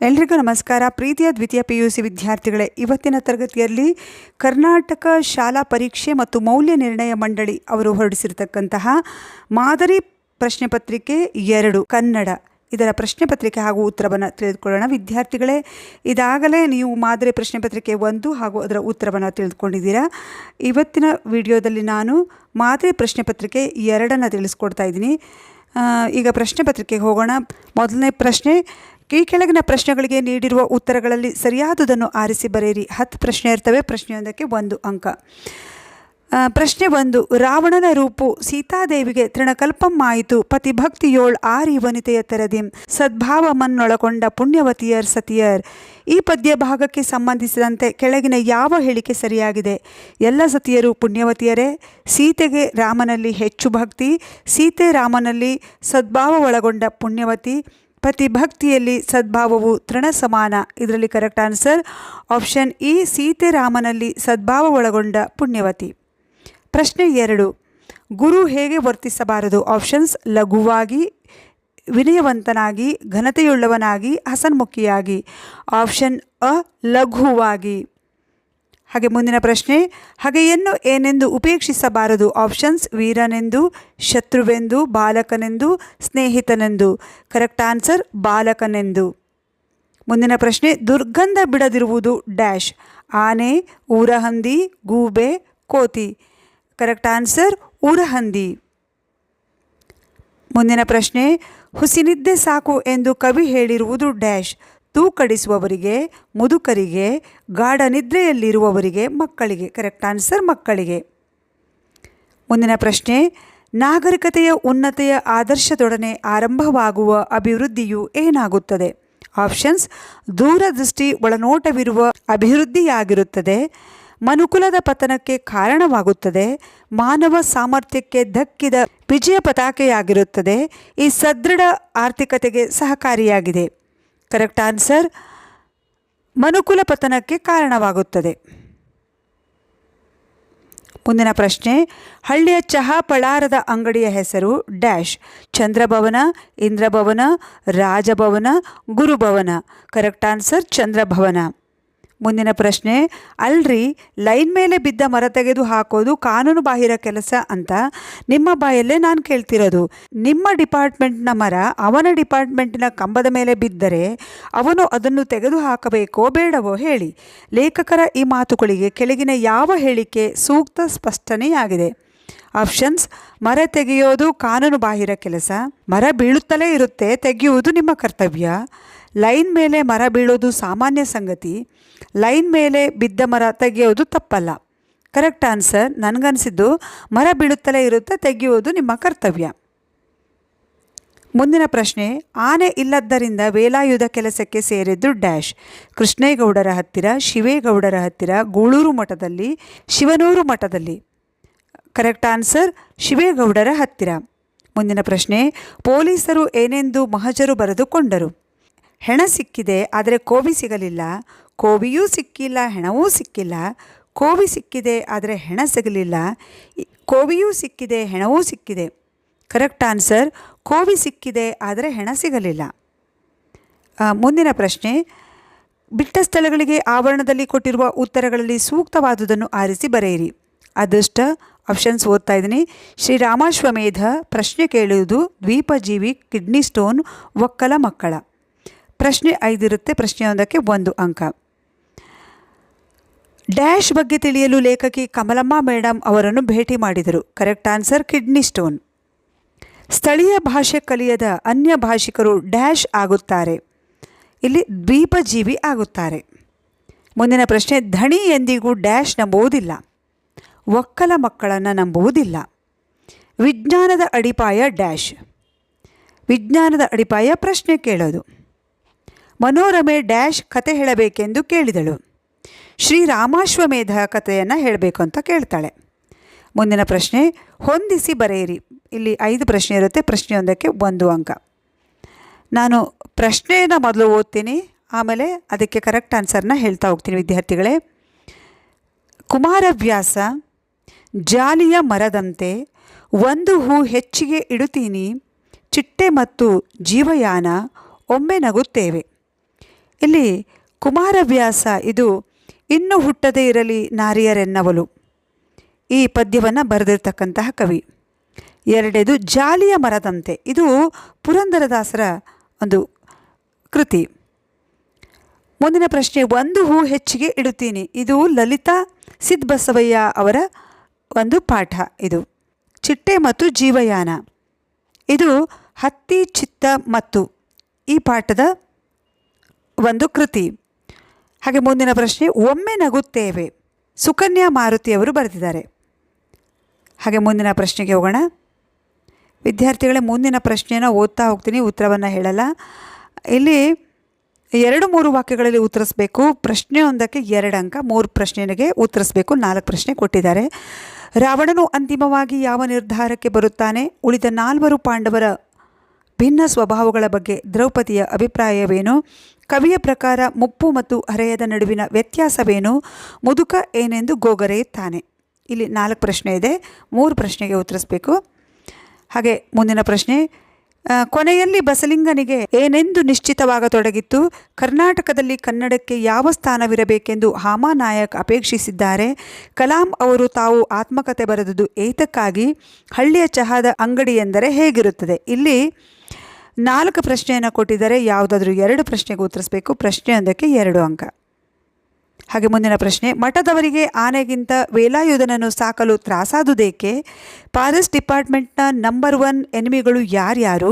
ಎಲ್ರಿಗೂ ನಮಸ್ಕಾರ. ಪ್ರೀತಿಯ ದ್ವಿತೀಯ PUC ವಿದ್ಯಾರ್ಥಿಗಳೇ, ಇವತ್ತಿನ ತರಗತಿಯಲ್ಲಿ ಕರ್ನಾಟಕ ಶಾಲಾ ಪರೀಕ್ಷೆ ಮತ್ತು ಮೌಲ್ಯ ನಿರ್ಣಯ ಮಂಡಳಿ ಅವರು ಹೊರಡಿಸಿರ್ತಕ್ಕಂತಹ ಮಾದರಿ ಪ್ರಶ್ನೆ ಪತ್ರಿಕೆ 2 ಕನ್ನಡ ಇದರ ಪ್ರಶ್ನೆ ಪತ್ರಿಕೆ ಹಾಗೂ ಉತ್ತರವನ್ನು ತಿಳಿದುಕೊಳ್ಳೋಣ. ವಿದ್ಯಾರ್ಥಿಗಳೇ, ಇದಾಗಲೇ ನೀವು ಮಾದರಿ ಪ್ರಶ್ನೆ ಪತ್ರಿಕೆ 1 ಹಾಗೂ ಅದರ ಉತ್ತರವನ್ನು ತಿಳಿದುಕೊಂಡಿದ್ದೀರಾ. ಇವತ್ತಿನ ವಿಡಿಯೋದಲ್ಲಿ ನಾನು ಮಾದರಿ ಪ್ರಶ್ನೆ ಪತ್ರಿಕೆ 2 ತಿಳಿಸ್ಕೊಡ್ತಾ ಇದ್ದೀನಿ. ಈಗ ಪ್ರಶ್ನೆ ಪತ್ರಿಕೆಗೆ ಹೋಗೋಣ. ಮೊದಲನೇ ಪ್ರಶ್ನೆ, ಈ ಕೆಳಗಿನ ಪ್ರಶ್ನೆಗಳಿಗೆ ನೀಡಿರುವ ಉತ್ತರಗಳಲ್ಲಿ ಸರಿಯಾದುದನ್ನು ಆರಿಸಿ ಬರೆಯಿರಿ. 10 ಪ್ರಶ್ನೆ ಇರ್ತವೆ. ಪ್ರಶ್ನೆಯೊಂದಕ್ಕೆ 1 ಅಂಕ. ಪ್ರಶ್ನೆ 1, ರಾವಣನ ರೂಪು ಸೀತಾದೇವಿಗೆ ತೃಣಕಲ್ಪಮ್ಮಾಯಿತು, ಪತಿಭಕ್ತಿಯೋಳ್ ಆರಿ ವನಿತೆಯ ತೆರದಿಂ, ಸದ್ಭಾವಮನ್ನೊಳಗೊಂಡ ಪುಣ್ಯವತಿಯರ್ ಸತಿಯರ್. ಈ ಪದ್ಯ ಭಾಗಕ್ಕೆ ಸಂಬಂಧಿಸಿದಂತೆ ಕೆಳಗಿನ ಯಾವ ಹೇಳಿಕೆ ಸರಿಯಾಗಿದೆ? ಎಲ್ಲ ಸತಿಯರು ಪುಣ್ಯವತಿಯರೇ, ಸೀತೆಗೆ ರಾಮನಲ್ಲಿ ಹೆಚ್ಚು ಭಕ್ತಿ, ಸೀತೆ ರಾಮನಲ್ಲಿ ಸದ್ಭಾವ ಒಳಗೊಂಡ ಪುಣ್ಯವತಿ, ಪತಿಭಕ್ತಿಯಲ್ಲಿ ಸದ್ಭಾವವು ತೃಣ ಸಮಾನ. ಇದರಲ್ಲಿ correct answer option E, Sita ರಾಮನಲ್ಲಿ ಸದ್ಭಾವ ಒಳಗೊಂಡ ಪುಣ್ಯವತಿ. ಪ್ರಶ್ನೆ 2, ಗುರು ಹೇಗೆ ವರ್ತಿಸಬಾರದು? ಆಪ್ಷನ್ಸ್: ಲಘುವಾಗಿ, ವಿನಯವಂತನಾಗಿ, ಘನತೆಯುಳ್ಳವನಾಗಿ, ಹಸನ್ಮುಖಿಯಾಗಿ. ಆಪ್ಷನ್ ಅ, ಲಘುವಾಗಿ. ಹಾಗೆ ಮುಂದಿನ ಪ್ರಶ್ನೆ, ಹಗೆಯನ್ನು ಏನೆಂದು ಉಪೇಕ್ಷಿಸಬಾರದು? ಆಪ್ಷನ್ಸ್: ವೀರನೆಂದು, ಶತ್ರುವೆಂದು, ಬಾಲಕನೆಂದು, ಸ್ನೇಹಿತನೆಂದು. ಕರೆಕ್ಟ್ ಆನ್ಸರ್ ಬಾಲಕನೆಂದು. ಮುಂದಿನ ಪ್ರಶ್ನೆ, ದುರ್ಗಂಧ ಬಿಡದಿರುವುದು ಡ್ಯಾಶ್: ಆನೆ, ಊರಹಂದಿ, ಗೂಬೆ, ಕೋತಿ. ಕರೆಕ್ಟ್ ಆನ್ಸರ್ ಊರಹಂದಿ. ಮುಂದಿನ ಪ್ರಶ್ನೆ, ಹುಸಿನಿದ್ದೆ ಸಾಕು ಎಂದು ಕವಿ ಹೇಳಿರುವುದು ಡ್ಯಾಶ್: ತೂಕಡಿಸುವವರಿಗೆ, ಮುದುಕರಿಗೆ, ಗಾಢ ನಿದ್ರೆಯಲ್ಲಿರುವವರಿಗೆ, ಮಕ್ಕಳಿಗೆ. ಕರೆಕ್ಟ್ ಆನ್ಸರ್ ಮಕ್ಕಳಿಗೆ. ಮುಂದಿನ ಪ್ರಶ್ನೆ, ನಾಗರಿಕತೆಯ ಉನ್ನತೆಯ ಆದರ್ಶದೊಡನೆ ಆರಂಭವಾಗುವ ಅಭಿವೃದ್ಧಿಯು ಏನಾಗುತ್ತದೆ? ಆಪ್ಷನ್ಸ್: ದೂರದೃಷ್ಟಿ ಒಳನೋಟವಿರುವ ಅಭಿವೃದ್ಧಿಯಾಗಿರುತ್ತದೆ, ಮನುಕುಲದ ಪತನಕ್ಕೆ ಕಾರಣವಾಗುತ್ತದೆ, ಮಾನವ ಸಾಮರ್ಥ್ಯಕ್ಕೆ ಧಕ್ಕಿದ ವಿಜಯ ಪತಾಕೆಯಾಗಿರುತ್ತದೆ, ಈ ಸದೃಢ ಆರ್ಥಿಕತೆಗೆ ಸಹಕಾರಿಯಾಗಿದೆ. ಕರೆಕ್ಟ್ ಆನ್ಸರ್ ಮನುಕುಲ ಪತನಕ್ಕೆ ಕಾರಣವಾಗುತ್ತದೆ. ಮುಂದಿನ ಪ್ರಶ್ನೆ, ಹಳ್ಳಿಯ ಚಹಾ ಪಳಾರದ ಅಂಗಡಿಯ ಹೆಸರು dash: Chandrabhavan, Indrabhavan, Rajbhavan, Gurubhavan. Correct answer Chandrabhavan. ಮುಂದಿನ ಪ್ರಶ್ನೆ, ಅಲ್ರಿ ಲೈನ್ ಮೇಲೆ ಬಿದ್ದ ಮರ ತೆಗೆದು ಹಾಕೋದು ಕಾನೂನು ಬಾಹಿರ ಕೆಲಸ ಅಂತ ನಿಮ್ಮ ಬಾಯಲ್ಲೇ ನಾನು ಕೇಳ್ತಿರೋದು. ನಿಮ್ಮ ಡಿಪಾರ್ಟ್ಮೆಂಟ್ನ ಮರ ಅವನ ಡಿಪಾರ್ಟ್ಮೆಂಟಿನ ಕಂಬದ ಮೇಲೆ ಬಿದ್ದರೆ ಅವನು ಅದನ್ನು ತೆಗೆದು ಹಾಕಬೇಕೋ ಬೇಡವೋ ಹೇಳಿ. ಲೇಖಕರ ಈ ಮಾತುಗಳಿಗೆ ಕೆಳಗಿನ ಯಾವ ಹೇಳಿಕೆ ಸೂಕ್ತ ಸ್ಪಷ್ಟನೆಯಾಗಿದೆ? ಆಪ್ಷನ್ಸ್: ಮರ ತೆಗೆಯೋದು ಕಾನೂನು ಬಾಹಿರ ಕೆಲಸ, ಮರ ಬೀಳುತ್ತಲೇ ಇರುತ್ತೆ, ತೆಗೆಯುವುದು ನಿಮ್ಮ ಕರ್ತವ್ಯ, ಲೈನ್ ಮೇಲೆ ಮರ ಬೀಳೋದು ಸಾಮಾನ್ಯ ಸಂಗತಿ, ಲೈನ್ ಮೇಲೆ ಬಿದ್ದ ಮರ ತೆಗೆಯೋದು ತಪ್ಪಲ್ಲ. ಕರೆಕ್ಟ್ ಆನ್ಸರ್ ನನಗನ್ಸಿದ್ದು ಮರ ಬೀಳುತ್ತಲೇ ಇರುತ್ತೆ, ತೆಗೆಯುವುದು ನಿಮ್ಮ ಕರ್ತವ್ಯ. ಮುಂದಿನ ಪ್ರಶ್ನೆ, ಆನೆ ಇಲ್ಲದ್ದರಿಂದ ವೇಲಾಯುಧ ಕೆಲಸಕ್ಕೆ ಸೇರಿದ್ದು ಡ್ಯಾಶ್: ಕೃಷ್ಣೇಗೌಡರ ಹತ್ತಿರ, ಶಿವೇಗೌಡರ ಹತ್ತಿರ, ಗೂಳೂರು ಮಠದಲ್ಲಿ, ಶಿವನೂರು ಮಠದಲ್ಲಿ. ಕರೆಕ್ಟ್ ಆನ್ಸರ್ ಶಿವೇಗೌಡರ ಹತ್ತಿರ. ಮುಂದಿನ ಪ್ರಶ್ನೆ, ಪೊಲೀಸರು ಏನೆಂದು ಮಹಜರು ಬರೆದುಕೊಂಡರು? ಹೆಣ ಸಿಕ್ಕಿದೆ ಆದರೆ ಕೋವಿ ಸಿಗಲಿಲ್ಲ, ಕೋವಿಯೂ ಸಿಕ್ಕಿಲ್ಲ, ಹೆಣವೂ ಸಿಕ್ಕಿಲ್ಲ, ಕೋವಿ ಸಿಕ್ಕಿದೆ ಆದರೆ ಹೆಣ ಸಿಗಲಿಲ್ಲ, ಕೋವಿಯೂ ಸಿಕ್ಕಿದೆ, ಹೆಣವೂ ಸಿಕ್ಕಿದೆ. ಕರೆಕ್ಟ್ ಆನ್ಸರ್ ಕೋವಿ ಸಿಕ್ಕಿದೆ ಆದರೆ ಹೆಣ ಸಿಗಲಿಲ್ಲ. ಮುಂದಿನ ಪ್ರಶ್ನೆ, ಬಿಟ್ಟ ಸ್ಥಳಗಳಿಗೆ ಆವರಣದಲ್ಲಿ ಕೊಟ್ಟಿರುವ ಉತ್ತರಗಳಲ್ಲಿ ಸೂಕ್ತವಾದುದನ್ನು ಆರಿಸಿ ಬರೆಯಿರಿ. ಅದೃಷ್ಟ. ಆಪ್ಷನ್ಸ್ ಓದ್ತಾ ಇದ್ದೀನಿ: ಶ್ರೀರಾಮಾಶ್ವಮೇಧ, ಪ್ರಶ್ನೆ ಕೇಳುವುದು, ದ್ವೀಪಜೀವಿ, ಕಿಡ್ನಿ ಸ್ಟೋನ್, ಒಕ್ಕಲ ಮಕ್ಕಳ. ಪ್ರಶ್ನೆ 5 ಇರುತ್ತೆ. ಪ್ರಶ್ನೆಯೊಂದಕ್ಕೆ 1 ಅಂಕ. ಡ್ಯಾಶ್ ಬಗ್ಗೆ ತಿಳಿಯಲು ಲೇಖಕಿ ಕಮಲಮ್ಮ ಮೇಡಮ್ ಅವರನ್ನು ಭೇಟಿ ಮಾಡಿದರು. Correct answer kidney stone. ಸ್ಥಳೀಯ ಭಾಷೆ ಕಲಿಯದ ಅನ್ಯ ಭಾಷಿಕರು ಡ್ಯಾಶ್ ಆಗುತ್ತಾರೆ. ಇಲ್ಲಿ ದ್ವೀಪಜೀವಿ ಆಗುತ್ತಾರೆ. ಮುಂದಿನ ಪ್ರಶ್ನೆ, ಧಣಿ ಎಂದಿಗೂ ಡ್ಯಾಶ್ ನಂಬುವುದಿಲ್ಲ, ಒಕ್ಕಲ ಮಕ್ಕಳನ್ನು ನಂಬುವುದಿಲ್ಲ. ವಿಜ್ಞಾನದ ಅಡಿಪಾಯ ಡ್ಯಾಶ್: ವಿಜ್ಞಾನದ ಅಡಿಪಾಯ ಪ್ರಶ್ನೆ ಕೇಳೋದು. ಮನೋರಮೆ ಡ್ಯಾಶ್ ಕತೆ ಹೇಳಬೇಕೆಂದು ಕೇಳಿದಳು. ಶ್ರೀರಾಮಾಶ್ವಮೇಧ ಕಥೆಯನ್ನು ಹೇಳಬೇಕು ಅಂತ ಕೇಳ್ತಾಳೆ. ಮುಂದಿನ ಪ್ರಶ್ನೆ, ಹೊಂದಿಸಿ ಬರೆಯಿರಿ. ಇಲ್ಲಿ 5 ಪ್ರಶ್ನೆ ಇರುತ್ತೆ. ಪ್ರಶ್ನೆಯೊಂದಕ್ಕೆ 1 ಅಂಕ. ನಾನು ಪ್ರಶ್ನೆಯನ್ನು ಮೊದಲು ಓದ್ತೀನಿ, ಆಮೇಲೆ ಅದಕ್ಕೆ ಕರೆಕ್ಟ್ ಆನ್ಸರ್ನ ಹೇಳ್ತಾ ಹೋಗ್ತೀನಿ ವಿದ್ಯಾರ್ಥಿಗಳೇ. ಕುಮಾರವ್ಯಾಸ, ಜಾಲಿಯ ಮರದಂತೆ, ಒಂದು ಹೂ ಹೆಚ್ಚಿಗೆ ಇಡುತ್ತೀನಿ, ಚಿಟ್ಟೆ ಮತ್ತು ಜೀವಯಾನ, ಒಮ್ಮೆ ನಗುತ್ತೇವೆ. ಇಲ್ಲಿ ಕುಮಾರವ್ಯಾಸ ಇದು ಇನ್ನು ಹುಟ್ಟದೇ ಇರಲಿ ನಾರಿಯರೆನ್ನವಲು ಈ ಪದ್ಯವನ್ನು ಬರೆದಿರ್ತಕ್ಕಂತಹ ಕವಿ. ಎರಡನೇದು ಜಾಲಿಯ ಮರದಂತೆ, ಇದು ಪುರಂದರದಾಸರ ಒಂದು ಕೃತಿ. ಮುಂದಿನ ಪ್ರಶ್ನೆ, ಒಂದು ಹೂ ಹೆಚ್ಚಿಗೆ ಇಡುತ್ತೀನಿ, ಇದು ಲಲಿತಾ ಸಿದ್ಬಸವಯ್ಯ ಅವರ ಒಂದು ಪಾಠ. ಇದು ಚಿಟ್ಟೆ ಮತ್ತು ಜೀವಯಾನ, ಇದು ಹತ್ತಿ ಚಿತ್ತ ಮತ್ತು ಈ ಪಾಠದ ಒಂದು ಕೃತಿ. ಹಾಗೆ ಮುಂದಿನ ಪ್ರಶ್ನೆ, ಒಮ್ಮೆ ನಗುತ್ತೇವೆ, ಸುಕನ್ಯಾ ಮಾರುತಿಯವರು ಬರೆದಿದ್ದಾರೆ. ಹಾಗೆ ಮುಂದಿನ ಪ್ರಶ್ನೆಗೆ ಹೋಗೋಣ. ವಿದ್ಯಾರ್ಥಿಗಳೇ, ಮುಂದಿನ ಪ್ರಶ್ನೆಯನ್ನು ಓದ್ತಾ ಹೋಗ್ತೀನಿ, ಉತ್ತರವನ್ನು ಹೇಳಲ್ಲ. ಇಲ್ಲಿ 2-3 ವಾಕ್ಯಗಳಲ್ಲಿ ಉತ್ತರಿಸಬೇಕು. ಪ್ರಶ್ನೆ ಒಂದಕ್ಕೆ 2 ಅಂಕ, 3 ಪ್ರಶ್ನೆಗೆ ಉತ್ತರಿಸಬೇಕು. 4 ಪ್ರಶ್ನೆ ಕೊಟ್ಟಿದ್ದಾರೆ. ರಾವಣನು ಅಂತಿಮವಾಗಿ ಯಾವ ನಿರ್ಧಾರಕ್ಕೆ ಬರುತ್ತಾನೆ? ಉಳಿದ 4 ಪಾಂಡವರ ಭಿನ್ನ ಸ್ವಭಾವಗಳ ಬಗ್ಗೆ ದ್ರೌಪದಿಯ ಅಭಿಪ್ರಾಯವೇನು? ಕವಿಯ ಪ್ರಕಾರ ಮುಪ್ಪು ಮತ್ತು ಹರೆಯದ ನಡುವಿನ ವ್ಯತ್ಯಾಸವೇನು? ಮುದುಕ ಏನೆಂದು ಗೋಗರೆಯುತ್ತಾನೆ? ಇಲ್ಲಿ 4 ಪ್ರಶ್ನೆ ಇದೆ, 3 ಪ್ರಶ್ನೆಗೆ ಉತ್ತರಿಸಬೇಕು. ಹಾಗೆ ಮುಂದಿನ ಪ್ರಶ್ನೆ, ಕೊನೆಯಲ್ಲಿ ಬಸಲಿಂಗನಿಗೆ ಏನೆಂದು ನಿಶ್ಚಿತವಾಗತೊಡಗಿತ್ತು? ಕರ್ನಾಟಕದಲ್ಲಿ ಕನ್ನಡಕ್ಕೆ ಯಾವ ಸ್ಥಾನವಿರಬೇಕೆಂದು ಹಾಮಾನಾಯಕ್ ಅಪೇಕ್ಷಿಸಿದ್ದಾರೆ? ಕಲಾಂ ಅವರು ತಾವು ಆತ್ಮಕಥೆ ಬರೆದುದು ಏತಕ್ಕಾಗಿ? ಹಳ್ಳಿಯ ಚಹಾದ ಅಂಗಡಿ ಎಂದರೆ ಹೇಗಿರುತ್ತದೆ? ಇಲ್ಲಿ 4 ಪ್ರಶ್ನೆಯನ್ನು ಕೊಟ್ಟಿದ್ದಾರೆ. ಯಾವುದಾದ್ರೂ 2 ಪ್ರಶ್ನೆಗೆ ಉತ್ತರಿಸಬೇಕು. ಪ್ರಶ್ನೆ ಒಂದಕ್ಕೆ 2 ಅಂಕ. ಹಾಗೆ ಮುಂದಿನ ಪ್ರಶ್ನೆ, ಮಠದವರಿಗೆ ಆನೆಗಿಂತ ವೇಲಾಯುಧನನ್ನು ಸಾಕಲು ತ್ರಾಸಾದುದೇಕೆ? ಫಾರೆಸ್ಟ್ ಡಿಪಾರ್ಟ್ಮೆಂಟ್ನ ನಂಬರ್ 1 ಎನಿಮಿಗಳು ಯಾರ್ಯಾರು?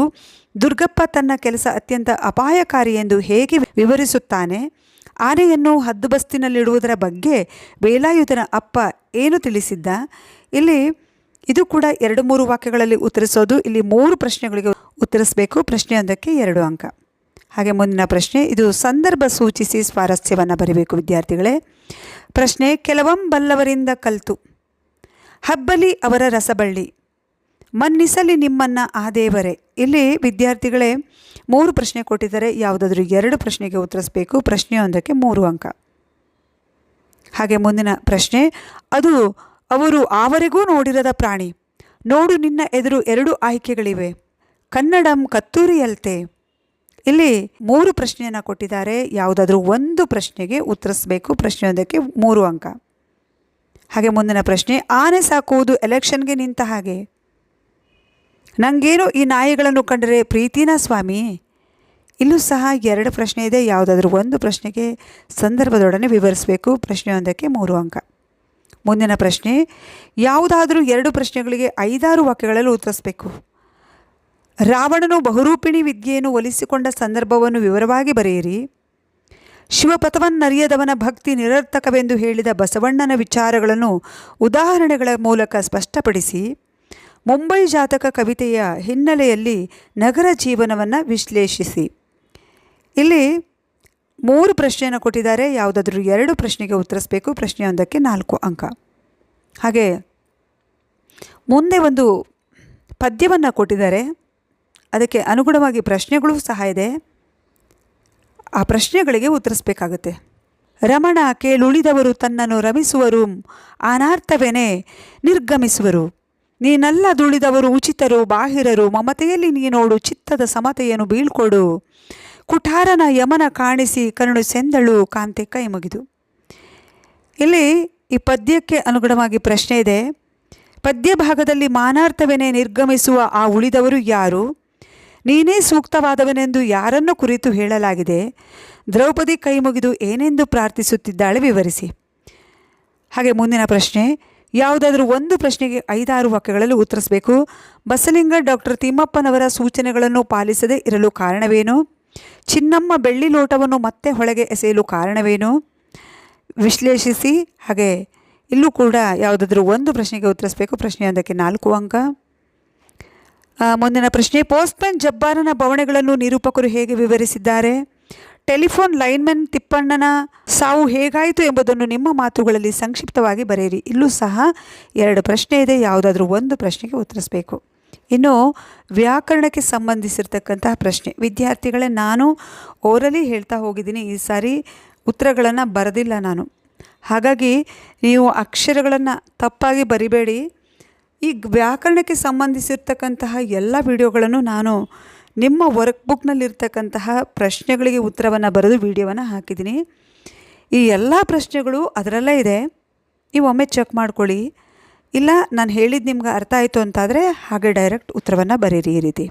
ದುರ್ಗಪ್ಪ ತನ್ನ ಕೆಲಸ ಅತ್ಯಂತ ಅಪಾಯಕಾರಿ ಎಂದು ಹೇಗೆ ವಿವರಿಸುತ್ತಾನೆ? ಆನೆಯನ್ನು ಹದ್ದುಬಸ್ತಿನಲ್ಲಿಡುವುದರ ಬಗ್ಗೆ ವೇಲಾಯುಧನ ಅಪ್ಪ ಏನು ತಿಳಿಸಿದ್ದ? ಇಲ್ಲಿ ಇದು ಕೂಡ 2-3 ವಾಕ್ಯಗಳಲ್ಲಿ ಉತ್ತರಿಸೋದು. ಇಲ್ಲಿ 3 ಪ್ರಶ್ನೆಗಳಿಗೆ ಉತ್ತರಿಸಬೇಕು. ಪ್ರಶ್ನೆಯೊಂದಕ್ಕೆ 2 ಅಂಕ. ಹಾಗೆ ಮುಂದಿನ ಪ್ರಶ್ನೆ, ಇದು ಸಂದರ್ಭ ಸೂಚಿಸಿ ಸ್ವಾರಸ್ಯವನ್ನು ಬರೀಬೇಕು ವಿದ್ಯಾರ್ಥಿಗಳೇ. ಪ್ರಶ್ನೆ, ಕೆಲವಂಬಲ್ಲವರಿಂದ ಕಲ್ತು ಹಬ್ಬಲಿ ಅವರ ರಸಬಳ್ಳಿ, ಮನ್ನಿಸಲಿ ನಿಮ್ಮನ್ನು ಆ ದೇವರೇ. ಇಲ್ಲಿ ವಿದ್ಯಾರ್ಥಿಗಳೇ 3 ಪ್ರಶ್ನೆ ಕೊಟ್ಟಿದ್ದಾರೆ. ಯಾವುದಾದ್ರೂ 2 ಪ್ರಶ್ನೆಗೆ ಉತ್ತರಿಸಬೇಕು. ಪ್ರಶ್ನೆಯೊಂದಕ್ಕೆ 3 ಅಂಕ. ಹಾಗೆ ಮುಂದಿನ ಪ್ರಶ್ನೆ, ಅದು ಅವರು ಆವರೆಗೂ ನೋಡಿರದ ಪ್ರಾಣಿ, ನೋಡು ನಿನ್ನ ಎದುರು 2 ಆಯ್ಕೆಗಳಿವೆ, ಕನ್ನಡಂ ಕತ್ತೂರಿಯಲ್ತೆ. ಇಲ್ಲಿ 3 ಪ್ರಶ್ನೆಯನ್ನು ಕೊಟ್ಟಿದ್ದಾರೆ. ಯಾವುದಾದ್ರೂ 1 ಪ್ರಶ್ನೆಗೆ ಉತ್ತರಿಸಬೇಕು. ಪ್ರಶ್ನೆಯೊಂದಕ್ಕೆ 3 ಅಂಕ. ಹಾಗೆ ಮುಂದಿನ ಪ್ರಶ್ನೆ, ಆನೆ ಸಾಕುವುದು ಎಲೆಕ್ಷನ್ಗೆ ನಿಂತ ಹಾಗೆ, ನನಗೇನು ಈ ನಾಯಿಗಳನ್ನು ಕಂಡರೆ ಪ್ರೀತಿನ ಸ್ವಾಮಿ. ಇಲ್ಲೂ ಸಹ 2 ಪ್ರಶ್ನೆ ಇದೆ. ಯಾವುದಾದ್ರೂ 1 ಪ್ರಶ್ನೆಗೆ ಸಂದರ್ಭದೊಡನೆ ವಿವರಿಸಬೇಕು. ಪ್ರಶ್ನೆಯೊಂದಕ್ಕೆ 3 ಅಂಕ. ಮುಂದಿನ ಪ್ರಶ್ನೆ, ಯಾವುದಾದ್ರೂ 2 ಪ್ರಶ್ನೆಗಳಿಗೆ 5-6 ವಾಕ್ಯಗಳಲ್ಲಿ ಉತ್ತರಿಸಬೇಕು. ರಾವಣನು ಬಹುರೂಪಿಣಿ ವಿದ್ಯೆಯನ್ನು ಒಲಿಸಿಕೊಂಡ ಸಂದರ್ಭವನ್ನು ವಿವರವಾಗಿ ಬರೆಯಿರಿ. ಶಿವಪಥವನ್ನರಿಯದವನ ಭಕ್ತಿ ನಿರರ್ಥಕವೆಂದು ಹೇಳಿದ ಬಸವಣ್ಣನ ವಿಚಾರಗಳನ್ನು ಉದಾಹರಣೆಗಳ ಮೂಲಕ ಸ್ಪಷ್ಟಪಡಿಸಿ. ಮುಂಬೈ ಜಾತಕ ಕವಿತೆಯ ಹಿನ್ನೆಲೆಯಲ್ಲಿ ನಗರ ಜೀವನವನ್ನು ವಿಶ್ಲೇಷಿಸಿ. ಇಲ್ಲಿ 3 ಪ್ರಶ್ನೆಯನ್ನು ಕೊಟ್ಟಿದ್ದಾರೆ. ಯಾವುದಾದ್ರೂ 2 ಪ್ರಶ್ನೆಗೆ ಉತ್ತರಿಸಬೇಕು. ಪ್ರಶ್ನೆಯೊಂದಕ್ಕೆ 4 ಅಂಕ. ಹಾಗೆ ಮುಂದೆ ಒಂದು ಪದ್ಯವನ್ನು ಕೊಟ್ಟಿದ್ದಾರೆ. ಅದಕ್ಕೆ ಅನುಗುಣವಾಗಿ ಪ್ರಶ್ನೆಗಳು ಸಹ ಇದೆ. ಆ ಪ್ರಶ್ನೆಗಳಿಗೆ ಉತ್ತರಿಸಬೇಕಾಗುತ್ತೆ. ರಮಣ ಕೇಳುಳಿದವರು ತನ್ನನ್ನು ರಮಿಸುವರು, ಅನಾರ್ಥವೇನೆ ನಿರ್ಗಮಿಸುವರು. ನೀನಲ್ಲದುಳಿದವರು ಉಚಿತರು ಬಾಹಿರರು, ಮಮತೆಯಲ್ಲಿ ನೀನೋಡು ಚಿತ್ತದ ಸಮತೆಯನ್ನು ಬೀಳ್ಕೊಡು. ಕುಠಾರನ ಯಮನ ಕಾಣಿಸಿ ಕರುಣು ಸೆಂದಳು ಕಾಂತೆ ಕೈ ಮುಗಿದು. ಇಲ್ಲಿ ಈ ಪದ್ಯಕ್ಕೆ ಅನುಗುಣವಾಗಿ ಪ್ರಶ್ನೆ ಇದೆ. ಪದ್ಯ ಭಾಗದಲ್ಲಿ ಮಾನಾರ್ಥವೇನೆ ನಿರ್ಗಮಿಸುವ ಆ ಉಳಿದವರು ಯಾರು? ನೀನೇ ಸೂಕ್ತವಾದವನೆಂದು ಯಾರನ್ನು ಕುರಿತು ಹೇಳಲಾಗಿದೆ? ದ್ರೌಪದಿ ಕೈ ಮುಗಿದು ಏನೆಂದು ಪ್ರಾರ್ಥಿಸುತ್ತಿದ್ದಾಳೆ, ವಿವರಿಸಿ. ಹಾಗೆ ಮುಂದಿನ ಪ್ರಶ್ನೆ, ಯಾವುದಾದ್ರೂ 1 ಪ್ರಶ್ನೆಗೆ 5-6 ವಾಕ್ಯಗಳಲ್ಲಿ ಉತ್ತರಿಸಬೇಕು. ಬಸಲಿಂಗ ಡಾಕ್ಟರ್ ತಿಮ್ಮಪ್ಪನವರ ಸೂಚನೆಗಳನ್ನು ಪಾಲಿಸದೇ ಇರಲು ಕಾರಣವೇನು? ಚಿನ್ನಮ್ಮ ಬೆಳ್ಳಿ ಲೋಟವನ್ನು ಮತ್ತೆ ಹೊಳೆಗೆ ಎಸೆಯಲು ಕಾರಣವೇನು? ವಿಶ್ಲೇಷಿಸಿ. ಹಾಗೆ ಇಲ್ಲೂ ಕೂಡ ಯಾವುದಾದ್ರೂ 1 ಪ್ರಶ್ನೆಗೆ ಉತ್ತರಿಸಬೇಕು. ಪ್ರಶ್ನೆಯೊಂದಕ್ಕೆ 4 ಅಂಕ. ಮುಂದಿನ ಪ್ರಶ್ನೆ, ಪೋಸ್ಟ್ಮನ್ ಜಬ್ಬಾರನ ಬವಣೆಗಳನ್ನು ನಿರೂಪಕರು ಹೇಗೆ ವಿವರಿಸಿದ್ದಾರೆ? ಟೆಲಿಫೋನ್ ಲೈನ್ಮನ್ ತಿಪ್ಪಣ್ಣನ ಸಾವು ಹೇಗಾಯಿತು ಎಂಬುದನ್ನು ನಿಮ್ಮ ಮಾತುಗಳಲ್ಲಿ ಸಂಕ್ಷಿಪ್ತವಾಗಿ ಬರೆಯಿರಿ. ಇಲ್ಲೂ ಸಹ 2 ಪ್ರಶ್ನೆ ಇದೆ. ಯಾವುದಾದ್ರೂ 1 ಪ್ರಶ್ನೆಗೆ ಉತ್ತರಿಸಬೇಕು. ಇನ್ನು ವ್ಯಾಕರಣಕ್ಕೆ ಸಂಬಂಧಿಸಿರ್ತಕ್ಕಂತಹ ಪ್ರಶ್ನೆ ವಿದ್ಯಾರ್ಥಿಗಳೇ, ನಾನು ಓರಲಿ ಹೇಳ್ತಾ ಹೋಗಿದ್ದೀನಿ. ಈ ಸಾರಿ ಉತ್ತರಗಳನ್ನು ಬರೆದಿಲ್ಲ ನಾನು. ಹಾಗಾಗಿ ನೀವು ಅಕ್ಷರಗಳನ್ನು ತಪ್ಪಾಗಿ ಬರಿಬೇಡಿ. ಈ ವ್ಯಾಕರಣಕ್ಕೆ ಸಂಬಂಧಿಸಿರ್ತಕ್ಕಂತಹ ಎಲ್ಲ ವಿಡಿಯೋಗಳನ್ನು ನಾನು ನಿಮ್ಮ ವರ್ಕ್ಬುಕ್ನಲ್ಲಿರ್ತಕ್ಕಂತಹ ಪ್ರಶ್ನೆಗಳಿಗೆ ಉತ್ತರವನ್ನು ಬರೆದು ವಿಡಿಯೋವನ್ನು ಹಾಕಿದ್ದೀನಿ. ಈ ಎಲ್ಲ ಪ್ರಶ್ನೆಗಳು ಅದರಲ್ಲೇ ಇದೆ, ನೀವು ಒಮ್ಮೆ ಚೆಕ್ ಮಾಡ್ಕೊಳ್ಳಿ. ಇಲ್ಲ ನಾನು ಹೇಳಿದ್ದು ನಿಮ್ಗೆ ಅರ್ಥ ಆಯಿತು ಅಂತಾದರೆ ಹಾಗೆ ಡೈರೆಕ್ಟ್ ಉತ್ತರವನ್ನು ಬರೀರಿ. ಈ ರೀತಿ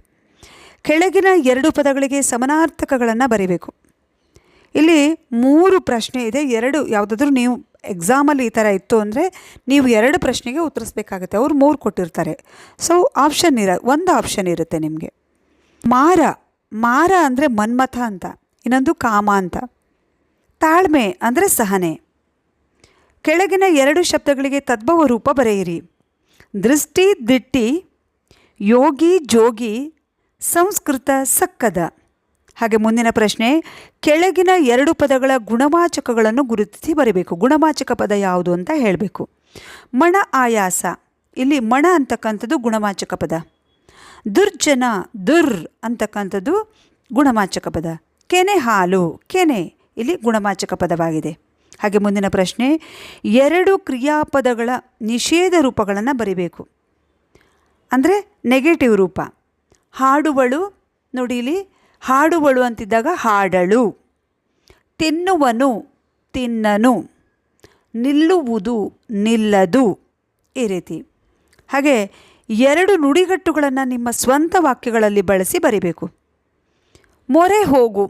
ಕೆಳಗಿನ 2 ಪದಗಳಿಗೆ ಸಮನಾರ್ಥಕಗಳನ್ನು ಬರೀಬೇಕು. ಇಲ್ಲಿ 3 ಪ್ರಶ್ನೆ ಇದೆ. 2 ಯಾವುದಾದ್ರೂ ನೀವು ಎಕ್ಸಾಮಲ್ಲಿ ಈ ಥರ ಇತ್ತು ಅಂದರೆ ನೀವು 2 ಪ್ರಶ್ನೆಗೆ ಉತ್ತರಿಸ್ಬೇಕಾಗುತ್ತೆ. ಅವ್ರು 3 ಕೊಟ್ಟಿರ್ತಾರೆ. ಸೊ ಒಂದು ಆಪ್ಷನ್ ಇರುತ್ತೆ ನಿಮಗೆ. ಮಾರ ಅಂದರೆ ಮನ್ಮಥ ಅಂತ, ಇನ್ನೊಂದು ಕಾಮ ಅಂತ. ತಾಳ್ಮೆ ಅಂದರೆ ಸಹನೆ. ಕೆಳಗಿನ 2 ಶಬ್ದಗಳಿಗೆ ತದ್ಭವ ರೂಪ ಬರೆಯಿರಿ. ದೃಷ್ಟಿ ದಿಟ್ಟಿ, ಯೋಗಿ ಜೋಗಿ, ಸಂಸ್ಕೃತ ಸಕ್ಕದ. ಹಾಗೆ ಮುಂದಿನ ಪ್ರಶ್ನೆ, ಕೆಳಗಿನ 2 ಪದಗಳ ಗುಣವಾಚಕಗಳನ್ನು ಗುರುತಿಸಿ ಬರೀಬೇಕು. ಗುಣವಾಚಕ ಪದ ಯಾವುದು ಅಂತ ಹೇಳಬೇಕು. ಮಣ ಆಯಾಸ, ಇಲ್ಲಿ ಮಣ ಅಂತಕ್ಕಂಥದ್ದು ಗುಣವಾಚಕ ಪದ. ದುರ್ಜನ, ದುರ್ ಅಂತಕ್ಕಂಥದ್ದು ಗುಣವಾಚಕ ಪದ. ಕೆನೆ ಹಾಲು, ಕೆನೆ ಇಲ್ಲಿ ಗುಣವಾಚಕ ಪದವಾಗಿದೆ. ಹಾಗೆ ಮುಂದಿನ ಪ್ರಶ್ನೆ, 2 ಕ್ರಿಯಾಪದಗಳ ನಿಷೇಧ ರೂಪಗಳನ್ನು ಬರೀಬೇಕು. ಅಂದರೆ ನೆಗೆಟಿವ್ ರೂಪ. ಹಾಡುವಳು, ನೋಡಿ ಇಲ್ಲಿ ಹಾಡುವಳು ಅಂತಿದ್ದಾಗ ಹಾಡಳು. ತಿನ್ನುವನು, ತಿನ್ನನು. ನಿಲ್ಲುವುದು, ನಿಲ್ಲದು. ಈ ರೀತಿ. ಹಾಗೆ 2 ನುಡಿಗಟ್ಟುಗಳನ್ನು ನಿಮ್ಮ ಸ್ವಂತ ವಾಕ್ಯಗಳಲ್ಲಿ ಬಳಸಿ ಬರಿಬೇಕು. ಮೊರೆ ಹೋಗು,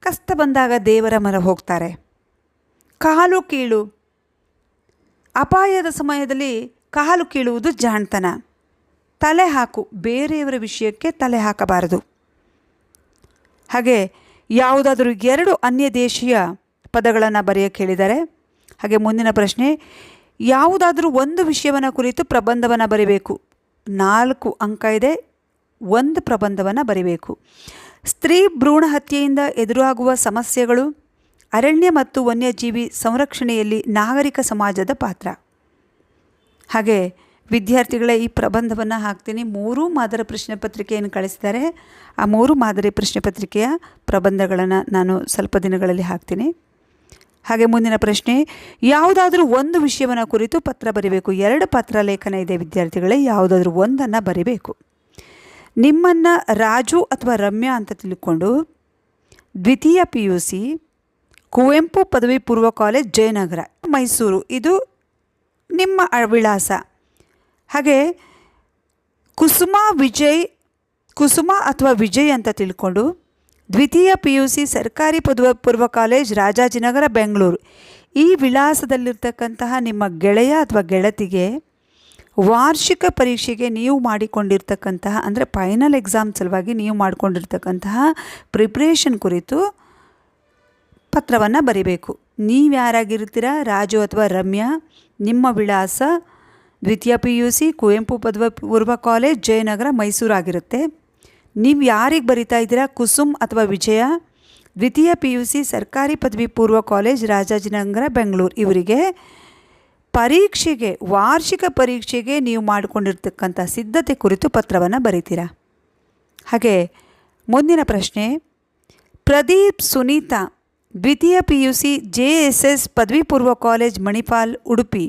ಕಷ್ಟ ಬಂದಾಗ ದೇವರ ಮೊರೆ ಹೋಗ್ತಾರೆ. ಕಾಲು ಕೀಳು, ಅಪಾಯದ ಸಮಯದಲ್ಲಿ ಕಾಲು ಕೀಳುವುದು ಜಾಣ್ತನ. ತಲೆ ಹಾಕು, ಬೇರೆಯವರ ವಿಷಯಕ್ಕೆ ತಲೆ ಹಾಕಬಾರದು. ಹಾಗೆ ಯಾವುದಾದ್ರೂ 2 ಅನ್ಯ ದೇಶೀಯ ಪದಗಳನ್ನು ಬರೆಯೋಕ್ಕೆ ಹೇಳಿದ್ದಾರೆ. ಹಾಗೆ ಮುಂದಿನ ಪ್ರಶ್ನೆ, ಯಾವುದಾದ್ರೂ ಒಂದು ವಿಷಯವನ್ನು ಕುರಿತು ಪ್ರಬಂಧವನ್ನು ಬರೀಬೇಕು. 4 ಅಂಕ ಇದೆ. 1 ಪ್ರಬಂಧವನ್ನು ಬರೀಬೇಕು. ಸ್ತ್ರೀ ಭ್ರೂಣ ಹತ್ಯೆಯಿಂದ ಎದುರಾಗುವ ಸಮಸ್ಯೆಗಳು, ಅರಣ್ಯ ಮತ್ತು ವನ್ಯಜೀವಿ ಸಂರಕ್ಷಣೆಯಲ್ಲಿ ನಾಗರಿಕ ಸಮಾಜದ ಪಾತ್ರ. ಹಾಗೆ ವಿದ್ಯಾರ್ಥಿಗಳ ಈ ಪ್ರಬಂಧವನ್ನು ಹಾಕ್ತೀನಿ. 3 ಮಾದರಿ ಪ್ರಶ್ನೆ ಪತ್ರಿಕೆಯನ್ನು ಕಳಿಸಿದ್ದಾರೆ. ಆ 3 ಮಾದರಿ ಪ್ರಶ್ನೆ ಪತ್ರಿಕೆಯ ಪ್ರಬಂಧಗಳನ್ನು ನಾನು ಸ್ವಲ್ಪ ದಿನಗಳಲ್ಲಿ ಹಾಕ್ತೀನಿ. ಹಾಗೆ ಮುಂದಿನ ಪ್ರಶ್ನೆ, ಯಾವುದಾದ್ರೂ ಒಂದು ವಿಷಯವನ್ನು ಕುರಿತು ಪತ್ರ ಬರೀಬೇಕು. 2 ಪತ್ರ ಲೇಖನ ಇದೆ ವಿದ್ಯಾರ್ಥಿಗಳೇ, ಯಾವುದಾದ್ರೂ ಒಂದನ್ನು ಬರೀಬೇಕು. ನಿಮ್ಮನ್ನು ರಾಜು ಅಥವಾ ರಮ್ಯಾ ಅಂತ ತಿಳ್ಕೊಂಡು ದ್ವಿತೀಯ PUC ಕುವೆಂಪು ಪದವಿ ಪೂರ್ವ ಕಾಲೇಜ್, ಜಯನಗರ, ಮೈಸೂರು, ಇದು ನಿಮ್ಮ ವಿಳಾಸ. ಹಾಗೆ ಕುಸುಮ ಅಥವಾ ವಿಜಯ್ ಅಂತ ತಿಳ್ಕೊಂಡು ದ್ವಿತೀಯ PUC ಸರ್ಕಾರಿ ಪದವಿ ಪೂರ್ವ ಕಾಲೇಜ್, ರಾಜಾಜಿನಗರ, ಬೆಂಗಳೂರು, ಈ ವಿಳಾಸದಲ್ಲಿರ್ತಕ್ಕಂತಹ ನಿಮ್ಮ ಗೆಳೆಯ ಅಥವಾ ಗೆಳತಿಗೆ ವಾರ್ಷಿಕ ಪರೀಕ್ಷೆಗೆ ನೀವು ಮಾಡಿಕೊಂಡಿರ್ತಕ್ಕಂತಹ, ಅಂದರೆ ಫೈನಲ್ ಎಕ್ಸಾಮ್ ಸಲುವಾಗಿ ನೀವು ಮಾಡಿಕೊಂಡಿರ್ತಕ್ಕಂತಹ ಪ್ರಿಪ್ರೇಷನ್ ಕುರಿತು ಪತ್ರವನ್ನು ಬರೀಬೇಕು. ನೀವು ಯಾರಾಗಿರ್ತೀರ, ರಾಜು ಅಥವಾ ರಮ್ಯಾ, ನಿಮ್ಮ ವಿಳಾಸ ದ್ವಿತೀಯ PUC ಕುವೆಂಪು ಪದವಿ ಪೂರ್ವ ಕಾಲೇಜ್, ಜಯನಗರ, ಮೈಸೂರು ಆಗಿರುತ್ತೆ. ನೀವು ಯಾರಿಗೆ ಬರಿತಾ ಇದ್ದೀರಾ, ಕುಸುಮ್ ಅಥವಾ ವಿಜಯ, ದ್ವಿತೀಯ PUC ಸರ್ಕಾರಿ ಪದವಿ ಪೂರ್ವ ಕಾಲೇಜ್, ರಾಜಾಜಿನಗರ, ಬೆಂಗಳೂರು, ಇವರಿಗೆ ಪರೀಕ್ಷೆಗೆ, ವಾರ್ಷಿಕ ಪರೀಕ್ಷೆಗೆ ನೀವು ಮಾಡಿಕೊಂಡಿರ್ತಕ್ಕಂಥ ಸಿದ್ಧತೆ ಕುರಿತು ಪತ್ರವನ್ನು ಬರೀತೀರಾ. ಹಾಗೆ ಮುಂದಿನ ಪ್ರಶ್ನೆ, ಪ್ರದೀಪ್ ಸುನೀತಾ, ದ್ವಿತೀಯ PUC JSS ಪದವಿ ಪೂರ್ವ ಕಾಲೇಜ್, ಮಣಿಪಾಲ್, ಉಡುಪಿ,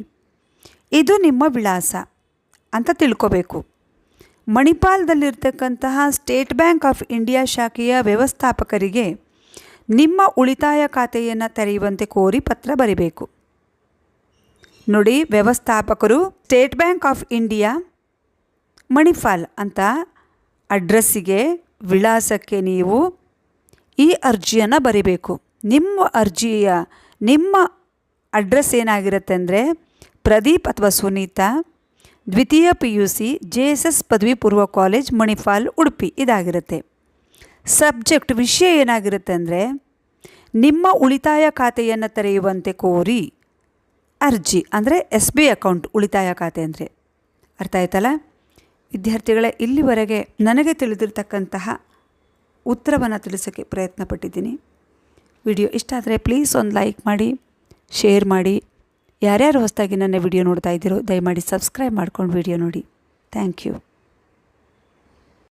ಇದು ನಿಮ್ಮ ವಿಳಾಸ ಅಂತ ತಿಳ್ಕೋಬೇಕು. ಮಣಿಪಾಲದಲ್ಲಿರ್ತಕ್ಕಂತಹ ಸ್ಟೇಟ್ ಬ್ಯಾಂಕ್ ಆಫ್ ಇಂಡಿಯಾ ಶಾಖೆಯ ವ್ಯವಸ್ಥಾಪಕರಿಗೆ ನಿಮ್ಮ ಉಳಿತಾಯ ಖಾತೆಯನ್ನು ತೆರೆಯುವಂತೆ ಕೋರಿ ಪತ್ರ ಬರೀಬೇಕು. ನೋಡಿ, ವ್ಯವಸ್ಥಾಪಕರು state bank of India Manipal ಅಂತ ಅಡ್ರೆಸ್ಸಿಗೆ, ವಿಳಾಸಕ್ಕೆ ನೀವು ಈ ಅರ್ಜಿಯನ್ನು ಬರೀಬೇಕು. ನಿಮ್ಮ ಅಡ್ರೆಸ್ ಏನಾಗಿರುತ್ತೆ ಅಂದರೆ ಪ್ರದೀಪ್ ಅಥವಾ ಸುನೀತಾ, ದ್ವಿತೀಯ PUC JSS ಪದವಿ ಪೂರ್ವ ಕಾಲೇಜ್, ಮಣಿಪಾಲ್, ಉಡುಪಿ, ಇದಾಗಿರುತ್ತೆ. ಸಬ್ಜೆಕ್ಟ್, ವಿಷಯ ಏನಾಗಿರುತ್ತೆ ಅಂದರೆ ನಿಮ್ಮ ಉಳಿತಾಯ ಖಾತೆಯನ್ನು ತೆರೆಯುವಂತೆ ಕೋರಿ ಅರ್ಜಿ, ಅಂದರೆ SB ಅಕೌಂಟ್, ಉಳಿತಾಯ ಖಾತೆ ಅಂದರೆ. ಅರ್ಥ ಆಯ್ತಲ್ಲ ವಿದ್ಯಾರ್ಥಿಗಳೇ? ಇಲ್ಲಿವರೆಗೆ ನನಗೆ ತಿಳಿದಿರ್ತಕ್ಕಂತಹ ಉತ್ತರವನ್ನು ತಿಳಿಸೋಕ್ಕೆ ಪ್ರಯತ್ನ ಪಟ್ಟಿದ್ದೀನಿ. ವಿಡಿಯೋ ಇಷ್ಟ ಆದರೆ ಪ್ಲೀಸ್ ಒಂದು ಲೈಕ್ ಮಾಡಿ, ಶೇರ್ ಮಾಡಿ. ಯಾರ್ಯಾರು ಹೊಸದಾಗಿ ನನ್ನ ವಿಡಿಯೋ ನೋಡ್ತಾ ಇದ್ದೀರೋ ದಯಮಾಡಿ ಸಬ್ಸ್ಕ್ರೈಬ್ ಮಾಡ್ಕೊಂಡು ವಿಡಿಯೋ ನೋಡಿ. Thank you.